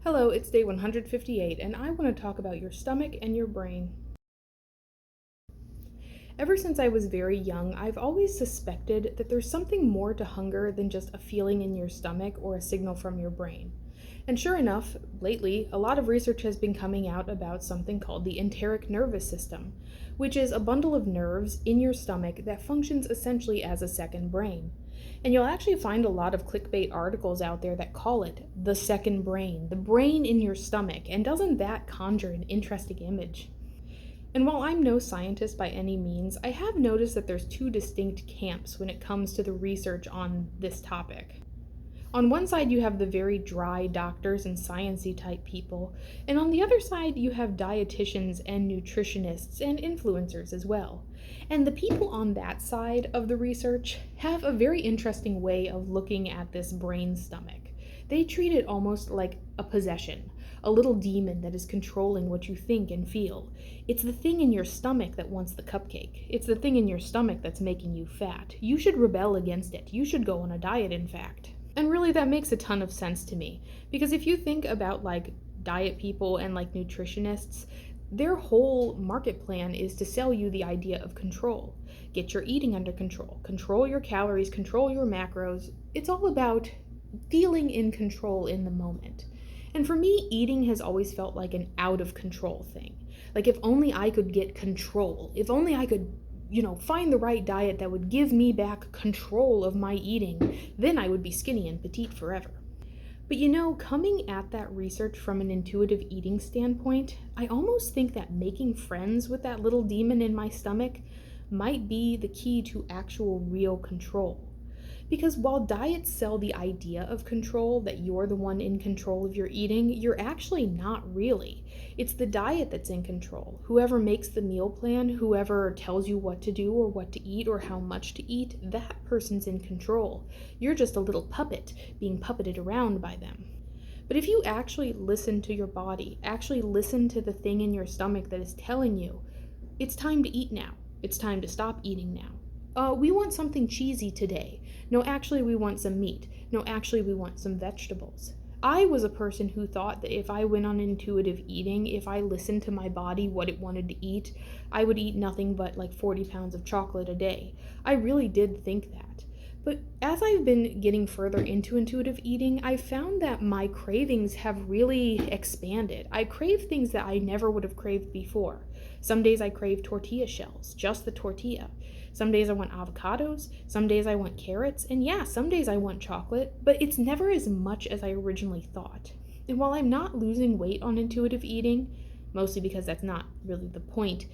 Hello, it's day 158, and I want to talk about your stomach and your brain. Ever since I was very young, I've always suspected that there's something more to hunger than just a feeling in your stomach or a signal from your brain. And sure enough, lately, a lot of research has been coming out about something called the enteric nervous system, which is a bundle of nerves in your stomach that functions essentially as a second brain. And you'll actually find a lot of clickbait articles out there that call it the second brain, the brain in your stomach, and doesn't that conjure an interesting image? And while I'm no scientist by any means, I have noticed that there's two distinct camps when it comes to the research on this topic. On one side, you have the very dry doctors and sciencey type people, and on the other side, you have dietitians and nutritionists and influencers as well. And the people on that side of the research have a very interesting way of looking at this brain stomach. They treat it almost like a possession, a little demon that is controlling what you think and feel. It's the thing in your stomach that wants the cupcake. It's the thing in your stomach that's making you fat. You should rebel against it. You should go on a diet, in fact. And really, that makes a ton of sense to me. Because if you think about like diet people and like nutritionists, their whole market plan is to sell you the idea of control. Get your eating under control, control your calories, control your macros. It's all about feeling in control in the moment. And for me, eating has always felt like an out of control thing. Like if only I could get control, if only I could find the right diet that would give me back control of my eating, then I would be skinny and petite forever. But coming at that research from an intuitive eating standpoint, I almost think that making friends with that little demon in my stomach might be the key to actual real control. Because while diets sell the idea of control, that you're the one in control of your eating, you're actually not really. It's the diet that's in control. Whoever makes the meal plan, whoever tells you what to do or what to eat or how much to eat, that person's in control. You're just a little puppet being puppeted around by them. But if you actually listen to your body, actually listen to the thing in your stomach that is telling you, it's time to eat now. It's time to stop eating now. We want something cheesy today. No, actually, we want some meat. No, actually, we want some vegetables. I was a person who thought that if I went on intuitive eating, if I listened to my body, what it wanted to eat, I would eat nothing but like 40 pounds of chocolate a day. I really did think that. But as I've been getting further into intuitive eating, I found that my cravings have really expanded. I crave things that I never would have craved before. Some days I crave tortilla shells, just the tortilla. Some days I want avocados, some days I want carrots, and yeah, some days I want chocolate, but it's never as much as I originally thought. And while I'm not losing weight on intuitive eating, mostly because that's not really the point,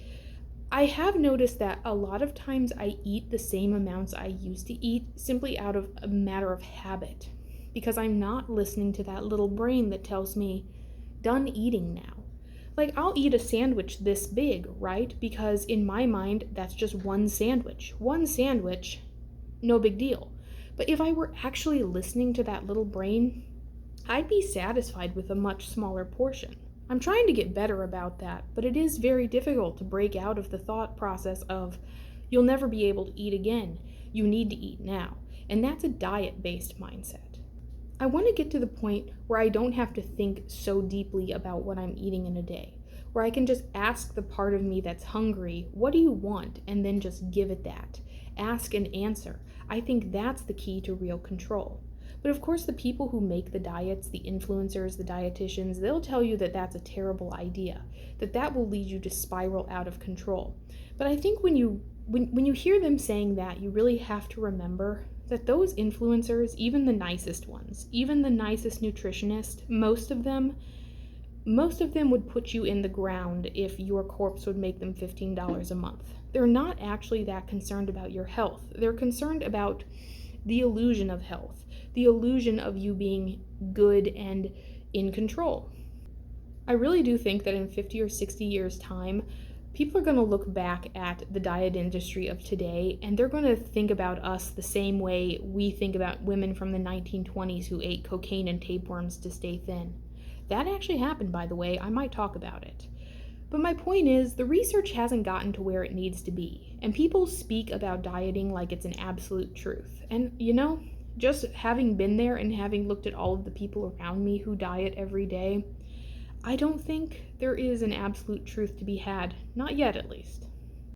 I have noticed that a lot of times I eat the same amounts I used to eat simply out of a matter of habit, because I'm not listening to that little brain that tells me, done eating now. Like, I'll eat a sandwich this big, right? Because in my mind, that's just one sandwich. One sandwich, no big deal. But if I were actually listening to that little brain, I'd be satisfied with a much smaller portion. I'm trying to get better about that, but it is very difficult to break out of the thought process of, you'll never be able to eat again. You need to eat now. And that's a diet-based mindset. I want to get to the point where I don't have to think so deeply about what I'm eating in a day, where I can just ask the part of me that's hungry, what do you want? And then just give it that. Ask and answer. I think that's the key to real control. But of course, the people who make the diets, the influencers, the dietitians, they'll tell you that that's a terrible idea, that will lead you to spiral out of control. But I think when you hear them saying that, you really have to remember that those influencers, even the nicest ones, even the nicest nutritionist, most of them would put you in the ground if your corpse would make them $15 a month. They're not actually that concerned about your health. They're concerned about the illusion of health, the illusion of you being good and in control. I really do think that in 50 or 60 years' time, people are going to look back at the diet industry of today and they're going to think about us the same way we think about women from the 1920s who ate cocaine and tapeworms to stay thin. That actually happened, by the way. I might talk about it. But my point is, the research hasn't gotten to where it needs to be, and people speak about dieting like it's an absolute truth. And just having been there and having looked at all of the people around me who diet every day, I don't think there is an absolute truth to be had, not yet at least.